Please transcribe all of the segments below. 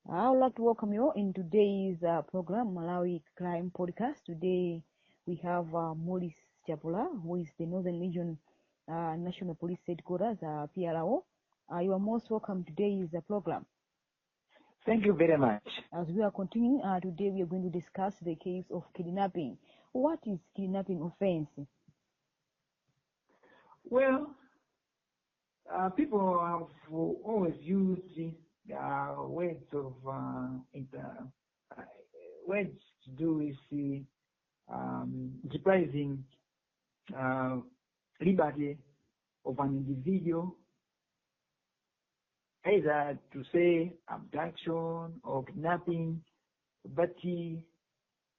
I would like to welcome you in today's program, Malawi Crime Podcast. Today we have Molice Chapola, who is the Northern Region National Police Headquarters, PRO. You are most welcome to today's program. Thank you very much. As we are continuing, today we are going to discuss the case of kidnapping. What is kidnapping offense? Well, people have always used words of words to do with depriving liberty of an individual, either to say abduction or kidnapping. But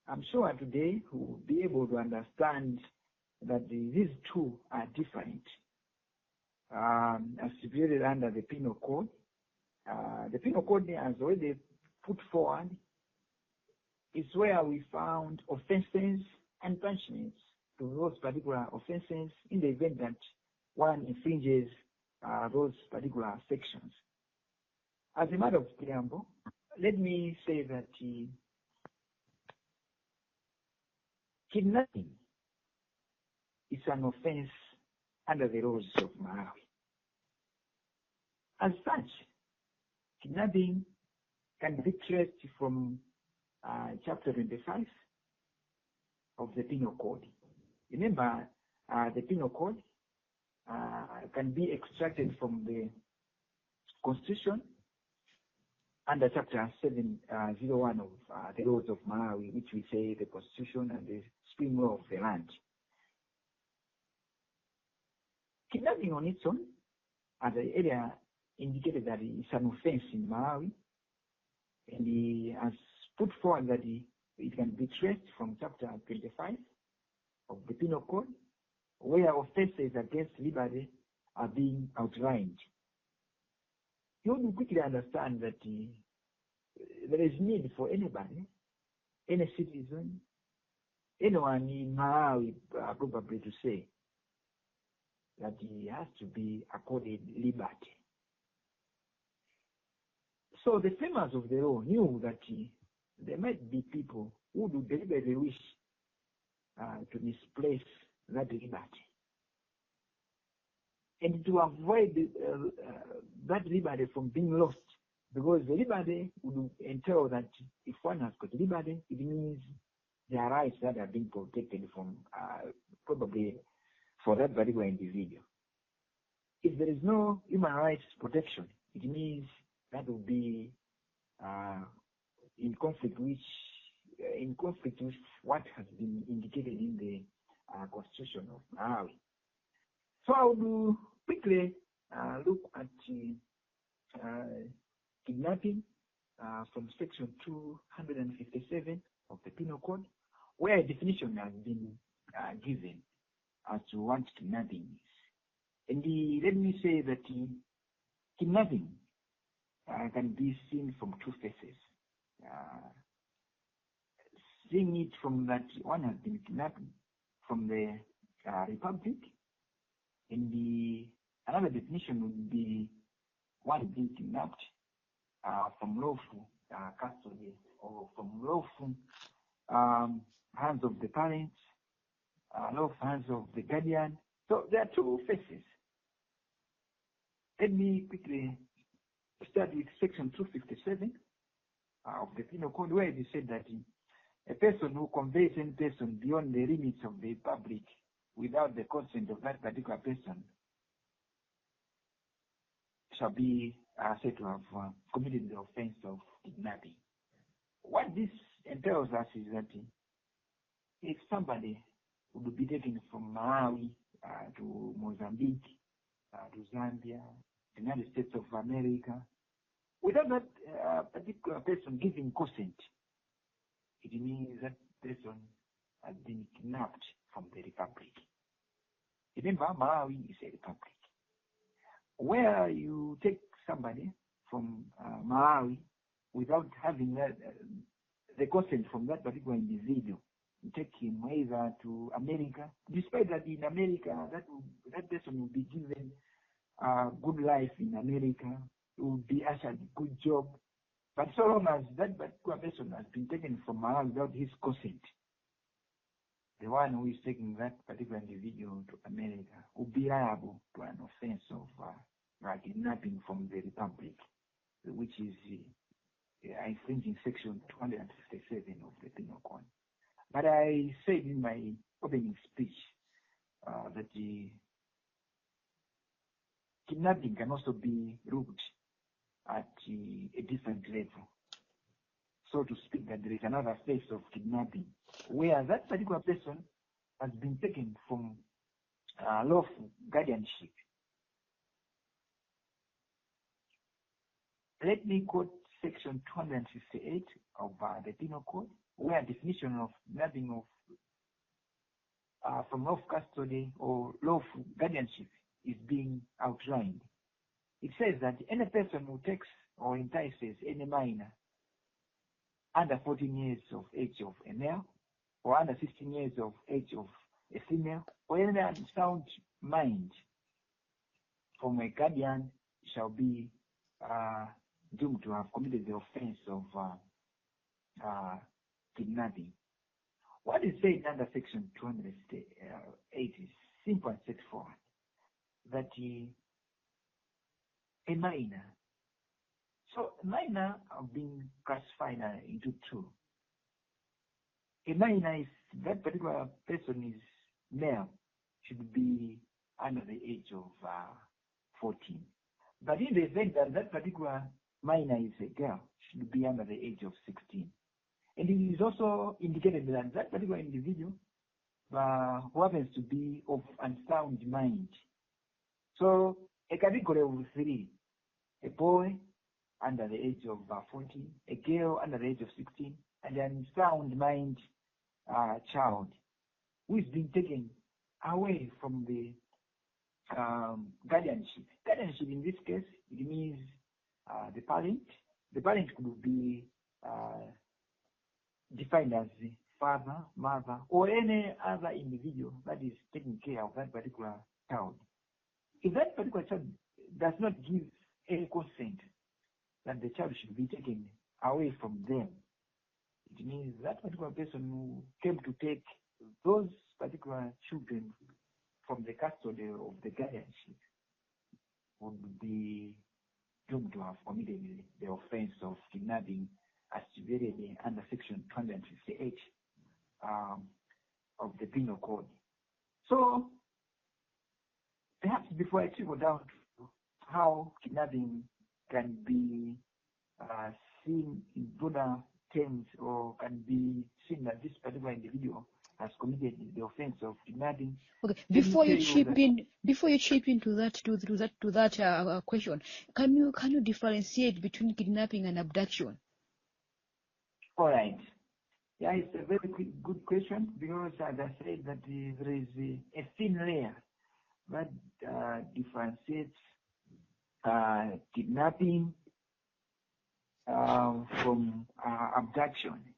I'm sure today we will be able to understand that these two are different, as stipulated under the Penal Code. The Penal Code has already put forward is where we found offences and punishments to those particular offences in the event that one infringes those particular sections. As a matter of preamble, let me say that kidnapping is an offense under the laws of Malawi. As such, kidnapping can be traced from Chapter 25 of the Penal Code. Remember, the Penal Code can be extracted from the Constitution under Chapter 701 of the laws of Malawi, which we say the Constitution and the supreme law of the land. Kidnapping on its own, as the area indicated that it's an offense in Malawi, and he has put forward that it can be traced from Chapter 25 of the Penal Code, where offences against liberty are being outlined. You will quickly understand that there is need for anybody, any citizen, anyone in Malawi probably to say that he has to be accorded liberty. So the framers of the law knew that there might be people who would deliberately wish to misplace that liberty. And to avoid that liberty from being lost, because the liberty would entail that if one has got liberty, it means there are rights that are being protected from probably for that particular individual. If there is no human rights protection, it means that will be in conflict with what has been indicated in the Constitution of Malawi. So I will quickly look at kidnapping from Section 257 of the Penal Code, where a definition has been given as to what kidnapping is. And let me say that kidnapping can be seen from two faces. Seeing it from that one has been kidnapped from the Republic, and another definition would be one being kidnapped from lawful custody or from lawful hands of the parents, lawful hands of the guardian. So there are two faces. Let me quickly start with Section 257 of the Penal Code, where it is said that a person who conveys any person beyond the limits of the public without the consent of that particular person shall be said to have committed the offense of kidnapping. What this entails us is that if somebody would be taken from Malawi to Mozambique, to Zambia, the United States of America, without that particular person giving consent, it means that person has been kidnapped from the Republic. Remember, Malawi is a republic. Where you take somebody from Malawi without having the consent from that particular individual, you take him either to America, despite that in America that person will be given a good life in America, will be ushered a good job. But so long as that particular person has been taken from Malawi without his consent, the one who is taking that particular individual to America will be liable to an offense of kidnapping from the Republic, which is infringing Section 257 of the Penal Code. But I said in my opening speech that the kidnapping can also be looked at a different level. So to speak, that there is another phase of kidnapping where that particular person has been taken from lawful guardianship. Let me quote Section 258 of the Penal Code, where definition of kidnapping of from lawful custody or lawful guardianship is being outlined. It says that any person who takes or entices any minor under 14 years of age of a male, or under 16 years of age of a female, or any unsound mind from a guardian shall be doomed to have committed the offense of kidnapping. What is said under Section 208 is simple and straightforward, that a minor. So minor have been classified into two. A minor is that particular person is male, should be under the age of 14. But in the event that that particular minor is a girl, should be under the age of 16. And it is also indicated that that particular individual who happens to be of unsound mind. So a category of 3, a boy under the age of 14, a girl under the age of 16, and an unsound mind child who is being taken away from the guardianship. Guardianship in this case, it means the parent. The parent could be defined as the father, mother, or any other individual that is taking care of that particular child. If that particular child does not give any consent that the child should be taken away from them, it means that particular person who came to take those particular children from the custody of the guardianship would be doomed to have committed the offense of kidnapping as severely under Section 258 of the Penal Code. So perhaps before I trickle down to how kidnapping can be seen in broader terms, or can be seen that this particular individual has committed the offense of kidnapping. Okay, before you chip into that question, can you differentiate between kidnapping and abduction? All right. Yeah, it's a very good question, because as I said that there is a thin layer that differentiates kidnapping from abduction.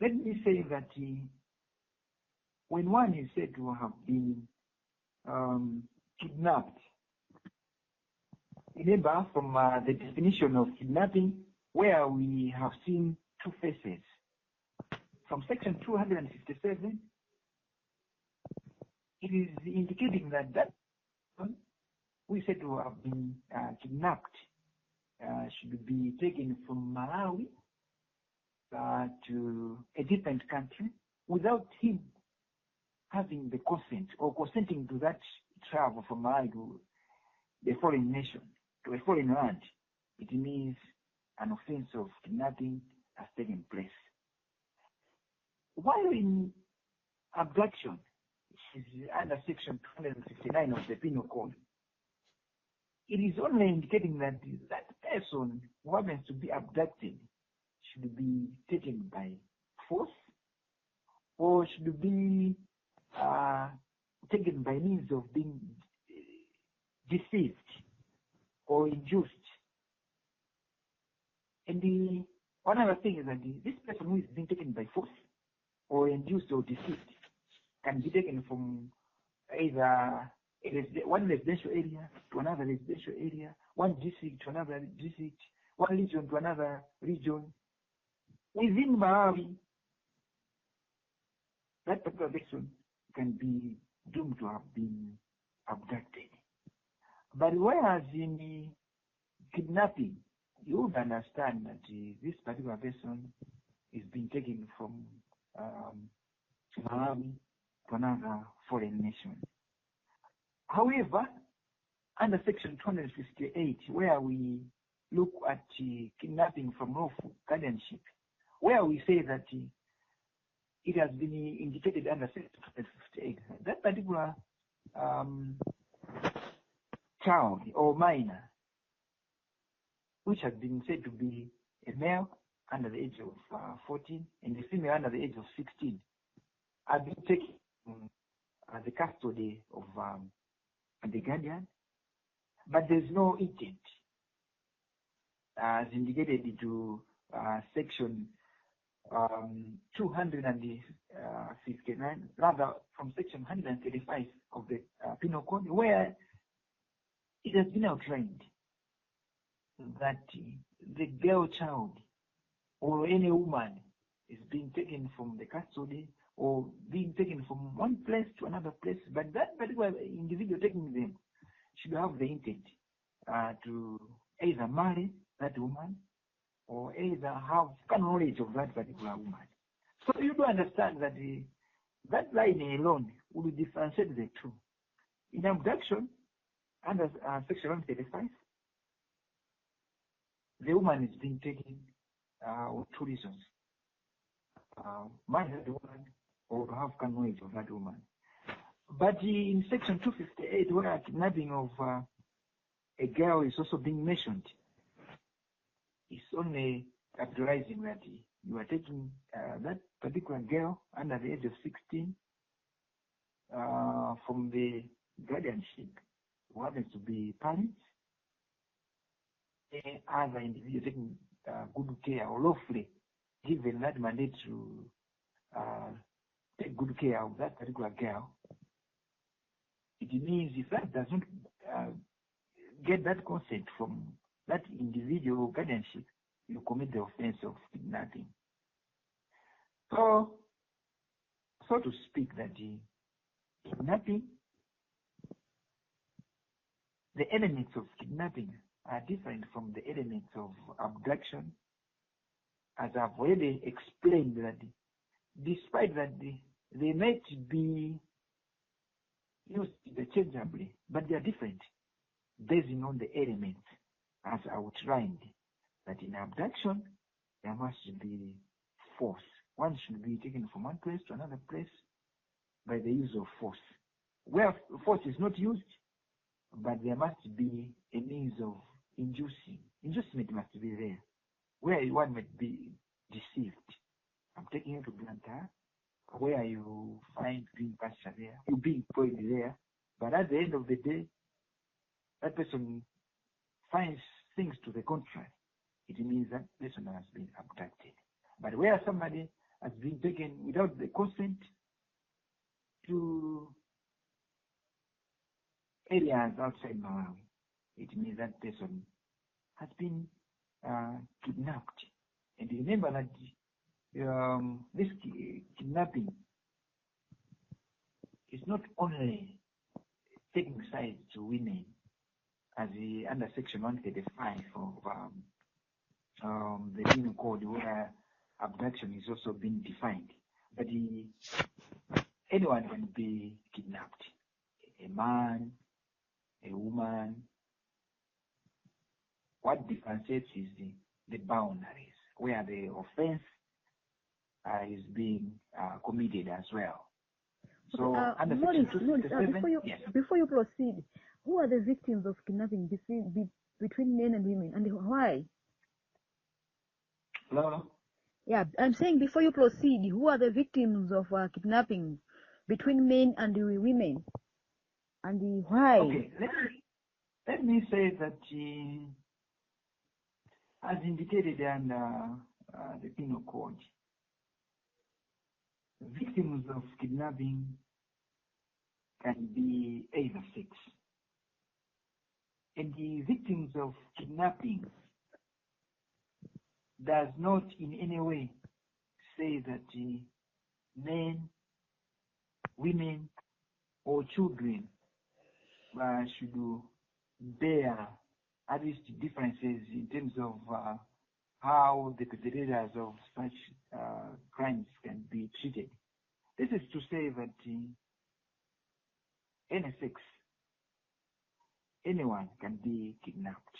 Let me say that when one is said to have been kidnapped, remember from the definition of kidnapping, where we have seen two phases. From Section 257, it is indicating that that person who is said to have been kidnapped should be taken from Malawi to a different country without him having the consent or consenting to that travel from Malawi to the foreign nation, to a foreign land. It means an offense of kidnapping has taken place. While in abduction, which is under Section 269 of the Penal Code, it is only indicating that that person who happens to be abducted should be taken by force, or should be taken by means of being deceived or induced. And one other thing is that this person who is being taken by force or induced or deceived can be taken from either one residential area to another residential area, one district to another district, one region to another region. Within Malawi, that particular person can be doomed to have been abducted. But whereas in kidnapping, you would understand that this particular person is being taken from Malawi to another foreign nation. However, under Section 258, where we look at kidnapping from lawful guardianship, where we say that it has been indicated under Section 258, that particular child or minor, which has been said to be a male under the age of 14 and a female under the age of 16, have been taken the custody of the guardian, but there's no intent as indicated into Section 259, rather from Section 135 of the Penal Code, where it has been outlined that the girl child or any woman is being taken from the custody or being taken from one place to another place, but that particular individual taking them should have the intent to either marry that woman or either have knowledge of that particular woman. So you do understand that that line alone will differentiate the two. In abduction, under Section 135, the woman is being taken for two reasons. Marry that woman or to have knowledge of that woman. But in Section 258, where kidnapping of a girl is also being mentioned, it's only characterizing that you are taking that particular girl under the age of 16 from the guardianship, who happens to be parents, other individual taking good care or lawfully given that mandate to take good care of that particular girl. It means if that does not get that consent from that individual guardianship, you commit the offense of kidnapping. So to speak, that kidnapping, the elements of kidnapping are different from the elements of abduction, as I've already explained that despite that they might be used interchangeably, but they are different based on the elements as outlined. That in abduction, there must be force. One should be taken from one place to another place by the use of force. Where force is not used, but there must be a means of inducing. Inducement must be there, where one might be deceived. I'm taking you to Blantyre, where you find green pasture there, you being employed there, but at the end of the day, that person finds things to the contrary. It means that person has been abducted. But where somebody has been taken without the consent to areas outside Malawi, it means that person has been kidnapped. And remember that this kidnapping is not only taking sides to women, as under Section 135 of the Penal Code, where abduction is also being defined. But anyone can be kidnapped. A man, a woman. What differentiates is the boundaries, where the offense is being committed as well. So, under Section 267, yes. Before you proceed, who are the victims of kidnapping between men and women, and why? Hello? Yeah, I'm saying before you proceed, who are the victims of kidnapping between men and women, and why? Okay, let me say that as indicated under the Penal Code, victims of kidnapping can be either sex. And the victims of kidnapping does not in any way say that men, women, or children should bear at least differences in terms of how the perpetrators of such crimes can be treated. This is to say that any sex, anyone can be kidnapped,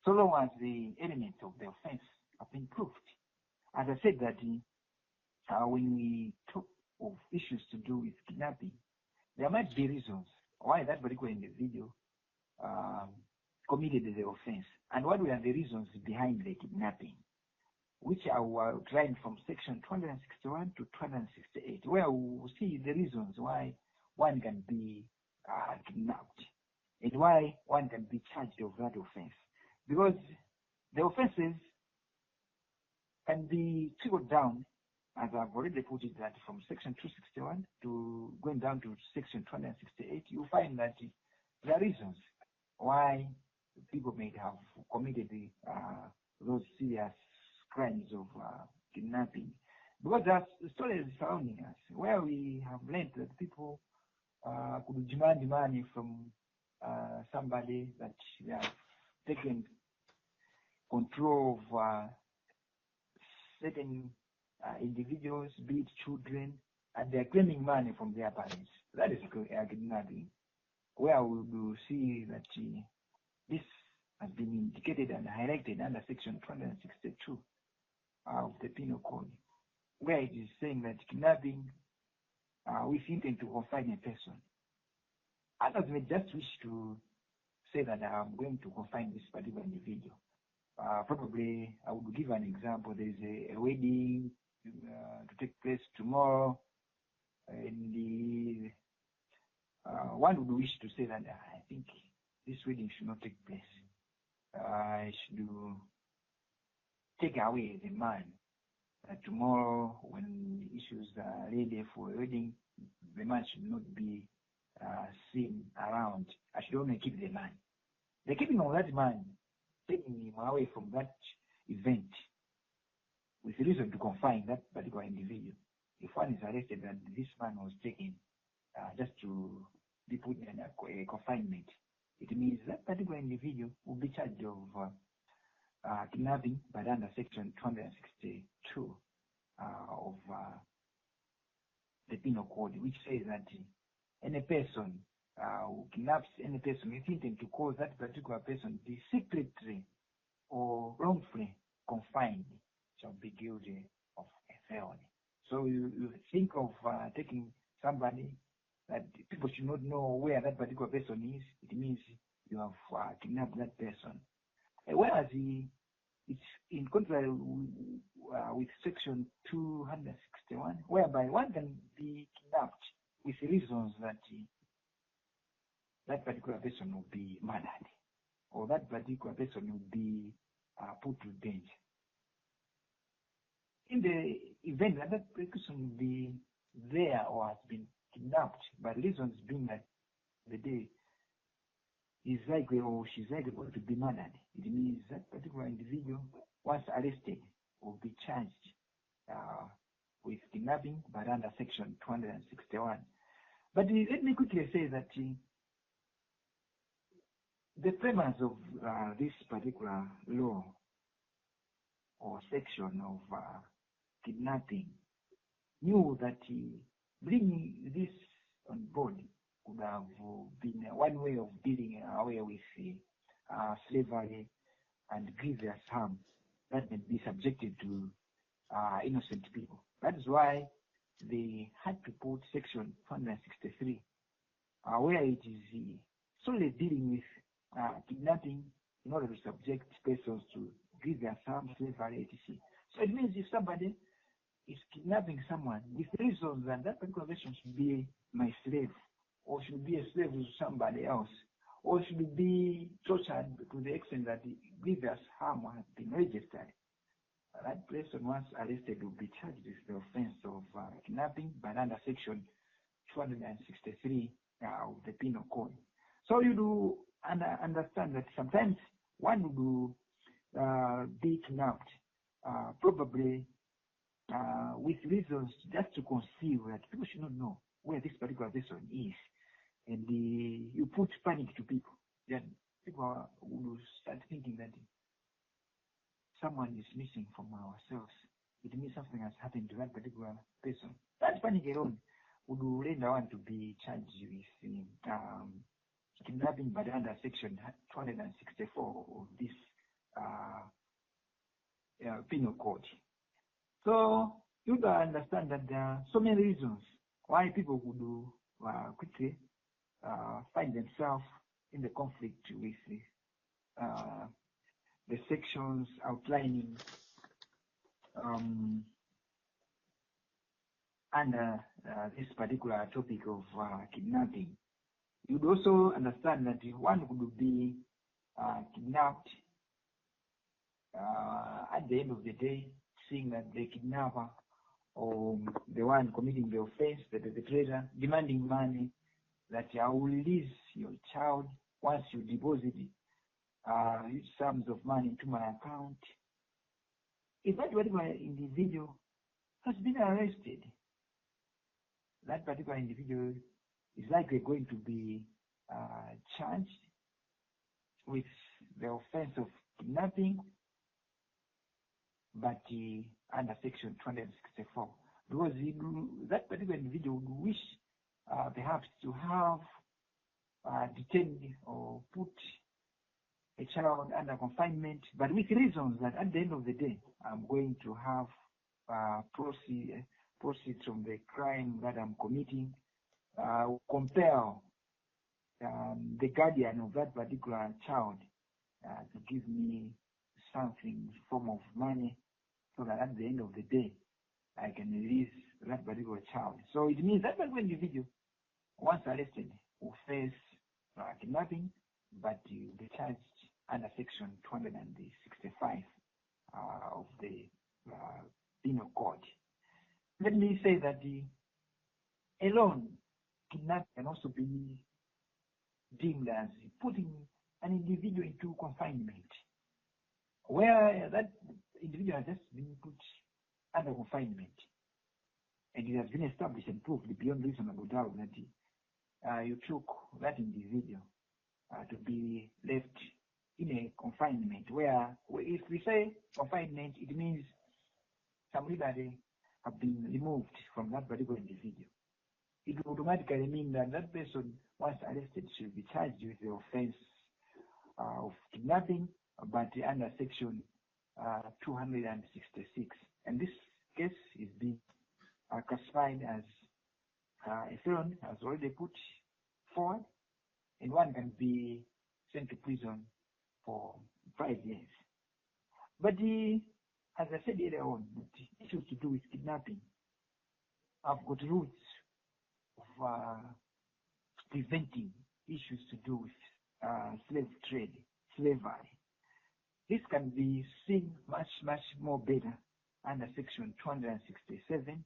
so long as the elements of the offense have been proved. As I said that when we talk of issues to do with kidnapping, there might be reasons why that particular individual committed the offense, and what were the reasons behind the kidnapping, which are outlined from section 261 to 268, where we will see the reasons why one can be kidnapped and why one can be charged of that offense. Because the offenses can be trickled down, as I've already put it, that from section 261 to going down to section 268, you find that there are reasons why people may have committed those serious crimes of kidnapping. Because there are stories surrounding us where we have learned that people could demand money from somebody, that they have taken control of certain individuals, be it children, and they are claiming money from their parents. That is kidnapping, where we will see that this has been indicated and highlighted under section 262 of the Penal Code, where it is saying that kidnapping with intent to confine a person. Others may just wish to say that I'm going to confine this particular individual. Probably I would give an example. There is a wedding to take place tomorrow, and one would wish to say that I think this wedding should not take place. I should take away the man. Tomorrow, when issues are ready for a wedding, the man should not be seen around. I should only keep the man. The keeping of that man, taking him away from that event with reason to confine that particular individual. If one is arrested and this man was taken just to be put in a confinement, it means that particular individual will be charged of kidnapping, but under section 262 of the Penal Code, which says that any person who kidnaps any person with intent to cause that particular person be secretly or wrongfully confined shall be guilty of a felony. So you think of taking somebody that people should not know where that particular person is, it means you have kidnapped that person. Whereas it's in contrary with section 261, whereby one can be kidnapped with reasons that that particular person will be murdered, or that particular person will be put to danger. In the event that that person will be there or has been kidnapped, by reasons being that the day is likely or she's likely to be murdered, it means that particular individual, once arrested, will be charged with kidnapping, but under section 261. But let me quickly say that the premise of this particular law or section of kidnapping knew that bringing this on board could have been one way of dealing away with slavery and grievous harm that may be subjected to innocent people. That is why they had to put section 263, where it is solely dealing with kidnapping in order to subject persons to grievous harm, slavery, etc. So it means if somebody is kidnapping someone with reasons that that particular person should be my slave, or should be a slave to somebody else, or should be tortured to the extent that the grievous harm has been registered, that person once arrested will be charged with the offense of kidnapping, but under section 263 of the Penal Code. So you do understand that sometimes one will be kidnapped, probably with reasons just to conceal that people should not know where this particular person is. And you put panic to people. Then people will start thinking that someone is missing from ourselves. It means something has happened to that particular person. That panic alone would render one to be charged with kidnapping, but under section 264 of this Penal Code. So you gotta understand that there are so many reasons why people would quickly find themselves in the conflict with the sections outlining under this particular topic of kidnapping. You'd also understand that one would be kidnapped at the end of the day, seeing that the kidnapper or the one committing the offense, the perpetrator, demanding money, that I will release your child once you deposit huge sums of money into my account. If that particular individual has been arrested, that particular individual is likely going to be charged with the offense of kidnapping, but under section 264, because that particular individual would wish perhaps to have detained or put a child under confinement, but with reasons that at the end of the day, I'm going to have proceeds from the crime that I'm committing, compel the guardian of that particular child to give me something form of money, so that at the end of the day, I can release that particular child. So it means that particular individual, once arrested, will face kidnapping, but will be charged under section 265 of the Penal Code. Let me say that alone, kidnapping can also be deemed as putting an individual into confinement, where that individual has just been put under confinement, and it has been established and proved beyond reasonable doubt that you took that individual to be left in a confinement, where if we say confinement, it means some liberty have been removed from that particular individual. It will automatically mean that that person, once arrested, should be charged with the offense of kidnapping, but under section 266. And this case is being classified as a felon, has already put forward, and one can be sent to prison for 5 years. But as I said earlier on, the issues to do with kidnapping have got roots of preventing issues to do with slave trade, slavery. This can be seen much more better under section 267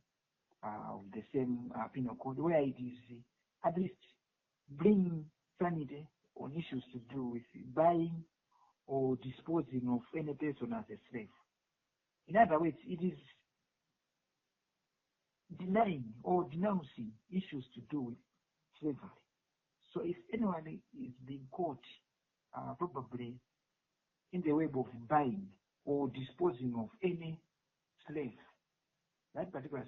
of the same Penal Code, where it is at least bringing sanity on issues to do with buying or disposing of any person as a slave. In other words, it is denying or denouncing issues to do with slavery. So if anyone is being caught probably in the web of buying or disposing of any slave, that particular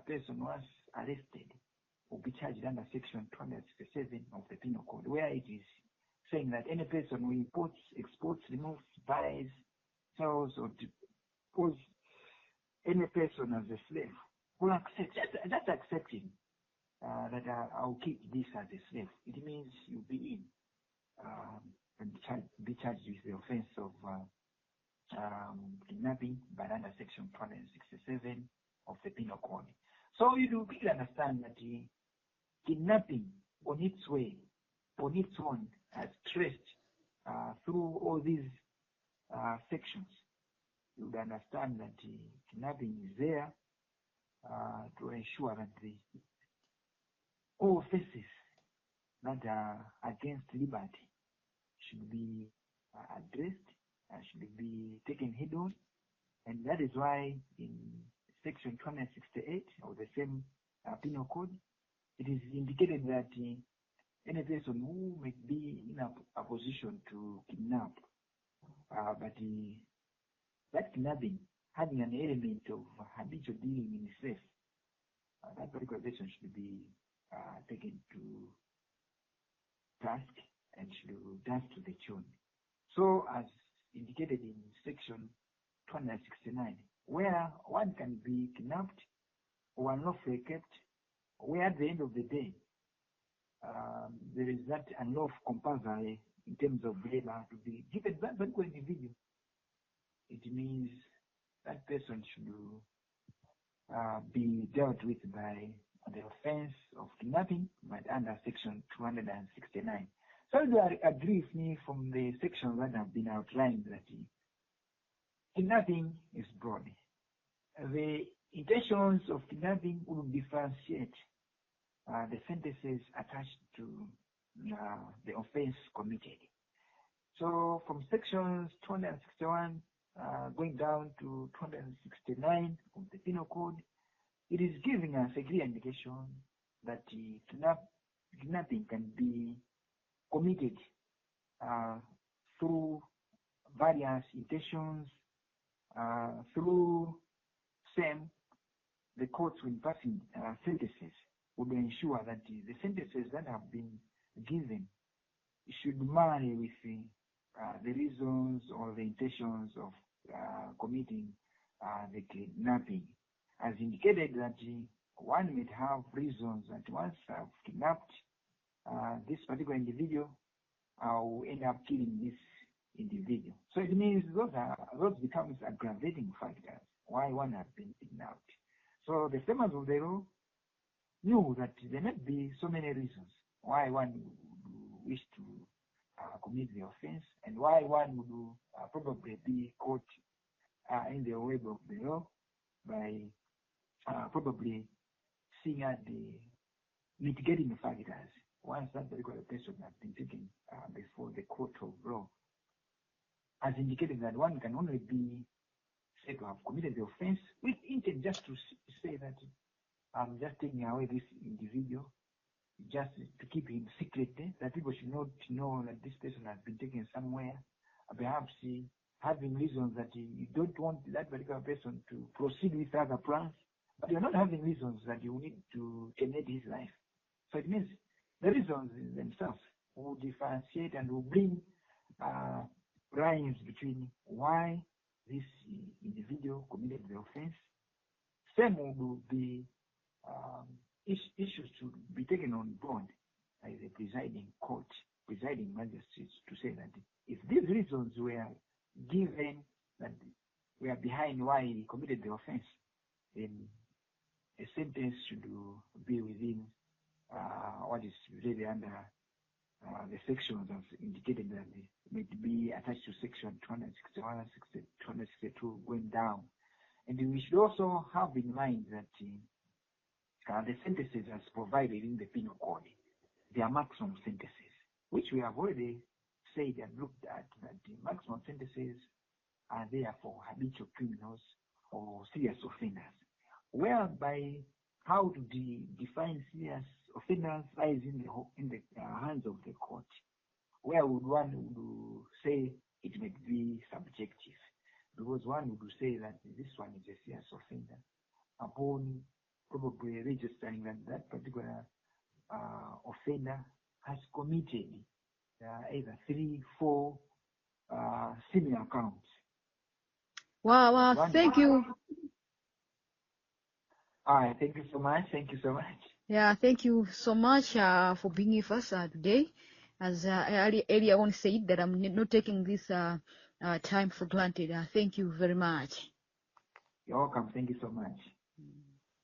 person, once arrested, will be charged under section 267 of the Penal Code, where it is saying that any person who imports, exports, removes, buys, sells, or pose any person as a slave will accept, that's accepting that I'll keep this as a slave. It means you'll be in and be charged with the offense of kidnapping, but under section 267 of the Penal Code. So you do really understand that kidnapping on its way, on its own, has traced through all these sections. You would understand that kidnapping is there to ensure that the all offenses that are against liberty should be addressed, should be taken head on, and that is why in section 268 of the same penal code, it is indicated that any person who may be in a position to kidnap, but that kidnapping having an element of habitual dealing in itself, that particular person should be taken to task and should dance to the tune. So, as indicated in section 269, where one can be kidnapped or unlawfully kept, where at the end of the day, there is that unlawful compulsory in terms of labor to be given that particular individual. It means that person should be dealt with by the offense of kidnapping, but under section 269. So you agree with me from the sections that have been outlined that kidnapping is broad. The intentions of kidnapping will differentiate the sentences attached to the offense committed. So from sections 261 going down to 269 of the Penal Code, it is giving us a clear indication that kidnapping can be committed through various intentions, through the courts when passing sentences would ensure that the sentences that have been given should marry with the reasons or the intentions of committing the kidnapping. As indicated that one may have reasons that once I've kidnapped this particular individual, I will end up killing this individual. So it means those becomes aggravating factors why one has been kidnapped. So the framers of the law knew that there might be so many reasons why one would wish to commit the offense and why one would probably be caught in the web of the law by probably seeing at the mitigating factors once that particular person has been taken before the court of law. As indicated that one can only be said to have committed the offense with intent just to say that I'm just taking away this individual, just to keep him secret, that people should not know that this person has been taken somewhere, perhaps having reasons that you don't want that particular person to proceed with other plans, but you're not having reasons that you need to terminate his life. So it means the reasons themselves will differentiate and will bring lines between why this individual committed the offense. Same will be issues to be taken on board by the presiding court, presiding magistrates, to say that if these reasons were given that were behind why he committed the offense, then a sentence should be within what is really under the sections as indicated that may be attached to section 261, 262 going down. And we should also have in mind that the sentences as provided in the penal code, they are maximum sentences, which we have already said and looked at, that the maximum sentences are there for habitual criminals or serious offenders, whereby how to define serious offenders lies in the hands of the court, where would one would say it may be subjective, because one would say that this one is a serious offender upon probably registering that that particular offender has committed either 3, 4 similar counts. Wow, thank you. All right, thank you so much. Thank you so much. Yeah, thank you so much for being with us today. As earlier on said, that I'm not taking this time for granted. Thank you very much. You're welcome. Thank you so much.